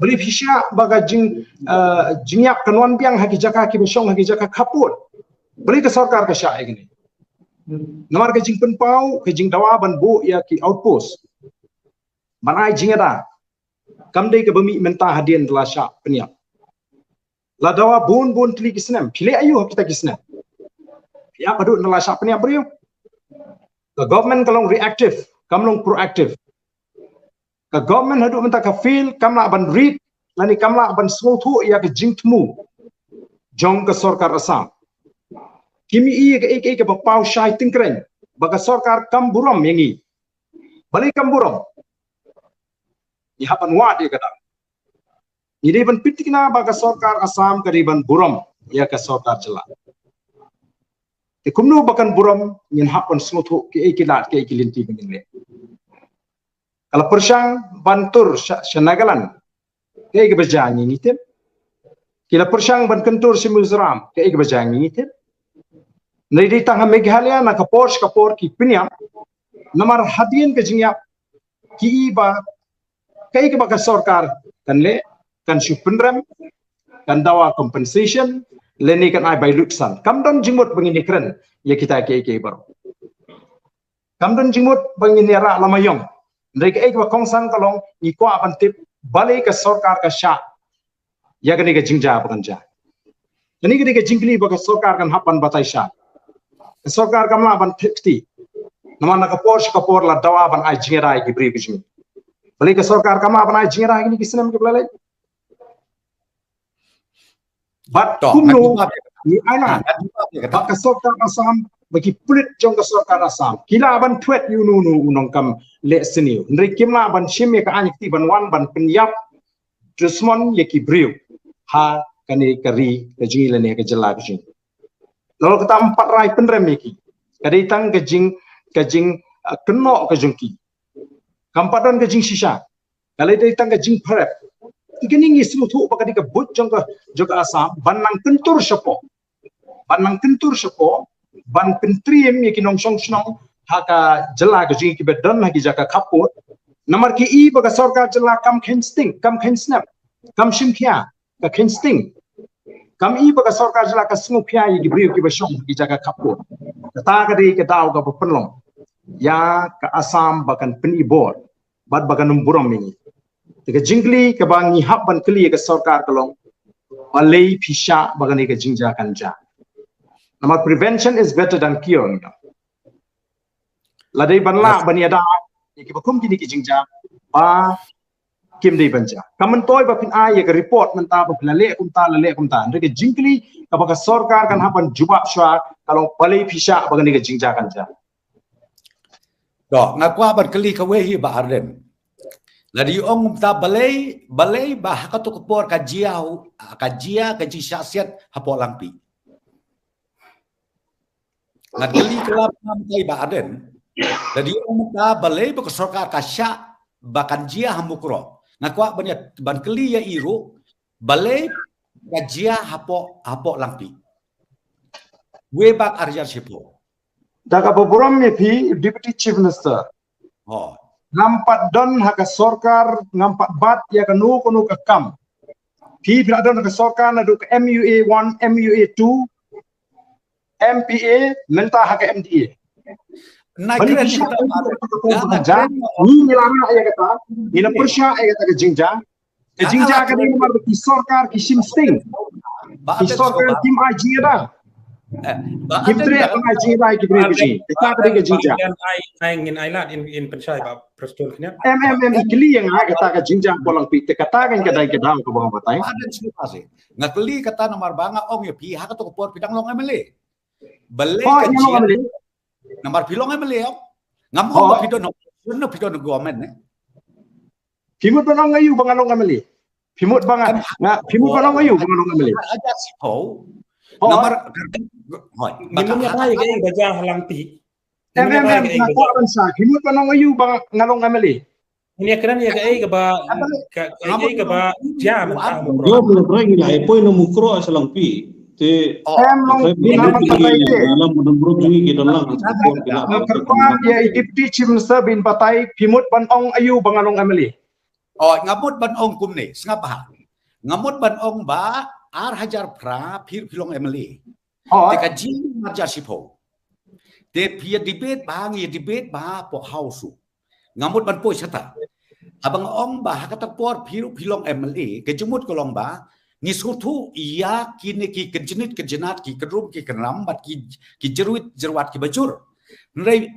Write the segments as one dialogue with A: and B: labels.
A: beli hisya baga jingyap kanuan biang haki jaka ki besyong haki jaka kaput beli ke sarkar ke syak gini namar ke jing penpau ke jing dawa ban bu ya ki outpost manai jingada kamdei ke bemi mentah hadian telah syak peniap la dawa bun tli kisnem pilih ayu kita kisnem ya padu telah syak peniap beriu the government kalong reactive kamlong proactive ka government hadu mentah ka feel kamla ban read lani kamla ban smuthu ya ke jing tmu jong ke sarkar Assam kimi ke bapau syai tingkren baga sarkar kam buram yangi balik kam buram ihapan wa dia kata ini ban pitikna baga sarkar Assam kariban buram ya ke sarkar jela te kumnu bakan buram ngin hapan smuthu ke kilat ke kilinti bengin le kalau persang bantur syanagalan ke berjangi ngitim kila persang ban kentur simuzram ke berjangi ngitim nadi tang Meghalaya na kapor ki pinyam namar hadien ke jingyap ki ba ke ba sarkar kan le kan syupenram kan dawa compensation leni kan ai by luksan kamdon jingmut bengini keren ya kita ke baru kamdon jingmut bengini ra lamayong ndai ke ba kongsang kalong ni ko apan tip balik ke sarkar ka sya ya kani ke jingja pekanja ini ke jingli ba sarkar kan hapan batai sya sarkar kamla ban tekti namana kapor la dawa ban ai jingera ki bri bijmi balik ke sarkar kamla ban ai jingera ini kisnem ke belai bat kumno ni ana ke sarkar Assam bagi pulit jong ke sarkar Assam kila ban twet yununu unong kam le seni ndri kimla ban shime ka anyik ban wan ban penyap dusmon ye ki briu ha kani kari ke jingile ne ke jela ke jing lalu kita 4 rai penrem iki kadai tang ke jing keno ke jengki kampadan ke jing sisa kalau dai tang ke jing prep ikini ngislu thu bakadi ke but jong ke Assam banang kentur sepo ban pentriem ye kinong song snong haka jela ke jing ki bedan haki jaka kaput namar ki i baga sarkar jela kam khensting kam khensnap kam shimkhia ka khensting kam i baga sarkar jela ka sngupia ye ki briu ki besyong haki jaka kaput kata kadi ke daw ka penlong ya ka Assam bakan penibor bad bakan buram ini ke jingli ke bangi habban kli ke sarkar kalong alai pisha bagani ke jingja kanja nama prevention is better than cure ladai banla baniada ki bakum kini ki jingja ba kim dei banja kamen toy ba pin ai ke report menta ba lale kumta ndre ke jingli ka ba sarkar kan haban jubab shwa kalong alai pisha bagani ke jingja kanja
B: do ngakwa ban kli ka wehi ba arden ladi ong ta balai bah ka to kopor ka jia ka ji syasiat hapo lampi ngadeli kelap nampai ba aden ladi ong ta balai ba sarkar ka sya bakan jia hamukro ngakwa ban keli ya iru balai ka jia hapo lampi we bak arjar sipo
A: daga boborom me pi deputy chief minister
B: oh
A: nampat don haka sarkar nampat bat ya kanu ke kam pi bradon ke sarkar na duk MUA 1 MUA 2 MPA menta haka MDA
B: naik keren
A: ni milara ya kata ina persya ya kata ke jingja ka ni mar ki sarkar ki simsting ki sarkar tim aji da Kimtre aji da ki bri kita kata ke jingja
C: ingin ailat in pensai ba preston knya
A: ikli yang kata ke jingja bolang pi te kata kan kedai ke daw ke bawah batai
B: aden sipa sih ngakeli kata nomor banga ong ya pi haka to kopor pidang long emele bale ke nomor pilong emele ngamo ba pidon no pidon government ne
A: pimut banong ayu bangalong emele pimut bangan pimut banong ayu bangalong emele
B: aja sipo nomor hoy
C: minumnya pa ke baja halampi
A: pimut banong ayu bangalong emele
C: ini keren ya ke ba jam
D: yo mo rang ila e poi no mukro asalampi te
A: long binaman patay
D: alam mo bro jungi kita lang
A: kerpa ya deputy chief minister bin patay pimut banong ayu bangalong emele
B: Oh, ngamut ban ong kumne, sengapa? Ngamut ban ong ba ar hajar pra pilong emily.
A: Oh,
B: Teka jing marja sipo. Te pia debate ba po hausu. Ngamut ban po sata. Abang ong ba hakata por pilong emily kejumut kolong ba ngisutu iya kini ki kejenat ki kerum ki kenam bat ki jeruat ki bajur. Nrai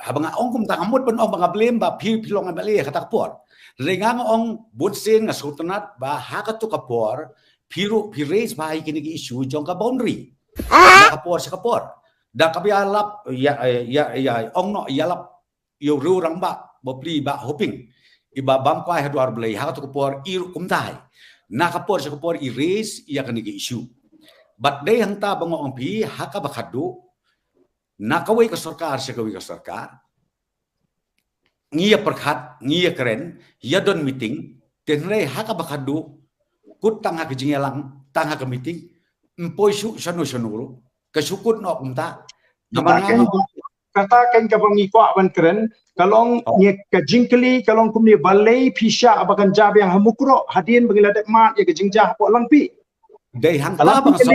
B: abang ong kum ta ngamut ban ong ba blem ba pilong emily kata por. Rengang ong butsin nga sultanat ba hakatu kapor raise ba kini ki issue jong ka boundary kapor sa kapor da kabialap ya ong no yalap yo rurang ba bopli ba hoping iba bam kwai hadwar blai hakatu kapor ir kumtai na kapor sa kapor i raise ya kini ki issue but day hanta bango ong pi haka bakadu na kawai ka sarkar sa kawai ka sarkar ngia perkhat ngia keren ya don meeting tenre haka bakadu kut tanga ke jingelang tanga ke meeting empoi su sanu kesukut no kumta
A: kata kan ka bangi ko aban keren kalong nye ka jingkeli kalong kumni balai pisha abakan jab yang hamukro hadin bangila dek mat ya ke jingja po langpi
B: dei hang ta bang so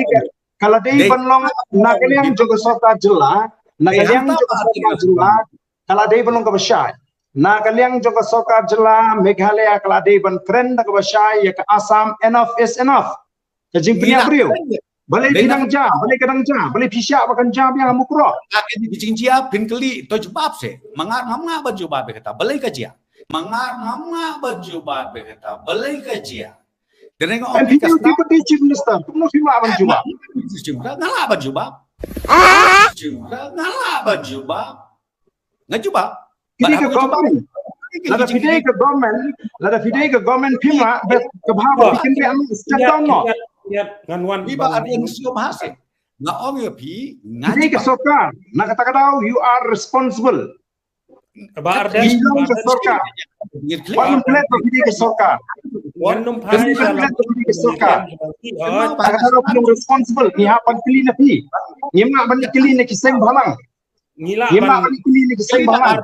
A: kalau dei banlong nagaliang jogo sota jela nagaliang jogo sota jela kalau dei banlong ka basyai Nagaliang joka soka jela Meghalaya kalade ban keren da kabashai ya ka Assam enough is enough. Kajing punya beliau. Balai kadang pisah bahkan jam yang mukro.
B: Akin bijing jia pinkeli to jubab se. Mangar ngamga ban jubab kata balai kajia. Mangar ngamga ban jubab kata balai kajia. Teneng
A: And people di chief minister, kumno fima ban jubab.
B: Ngala ban jubab. Ngala ban jubab. Ngajubab.
A: Ini ke government. Lada fidei ke government pima ke bahawa bikin dia step down no.
C: Nganuan
B: iba ada yang siom hase. Nga ong yo pi
A: Fidei ke sokar. Nak kata kata you are responsible.
C: Ba ardan
A: Bilang ke sokar. Wanum plate fidei ke sokar.
C: Wanum pai
A: Wanum plate fidei ke sokar. Kata kata belum responsible. Ni hapan kili na pi. Nyema ban kili na kiseng balang.
C: Ngila
A: Nyema ban kili na kiseng balang.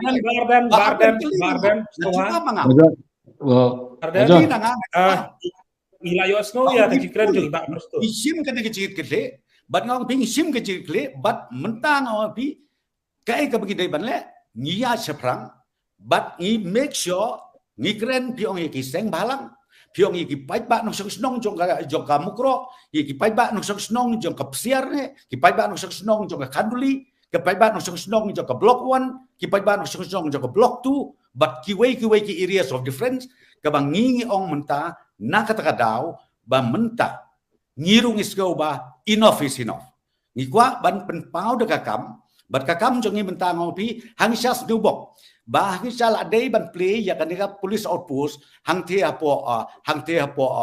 C: Bardan ngila yo snow ya tadi keren jeli bak presto
B: isim kena kecil kele bat ngong ping isim kecil kele bat mentang ngong pi kai ka bagi dai ban le ngia seprang bat ngi make sure ngi keren piong ki seng balang piong ki pai ba no snong jong ka mukro ki pai ba no snong jong ka psiar ne ki pai ba no snong jong ka kanduli ki pai ba no snong jong ka block 1 ki pai ba no snong jong ka block 2 but ki wei ki areas of difference ka bang ngi ong menta na kata daw ba menta ngirung isgo ba enough is enough ni kwa ban penpau de kakam bat kakam jong ngi menta ngopi hang syas dubok ba hang syal adai ban play ya kan ka police outpost hang te apo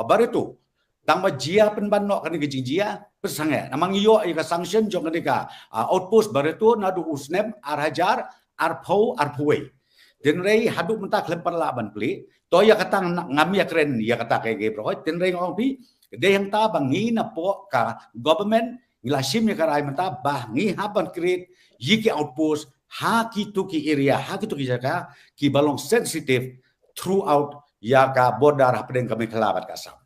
B: baritu tang ba jia pen ban no kan ke jia pesange namang yo ka sanction jong kan ka outpost baritu nadu usnem arhajar arpoi den rei hadu menta klempar la ban play to ya kata ngami ya keren ya kata kayak bro ten reng ong pi de yang ta bangi na po ka government ngilasim ya karai menta bah ngi haban create yiki outpost ha ki tu ki area ha ki tu ki jaga ki balong sensitive throughout ya ka border hapden kami kelabat kasam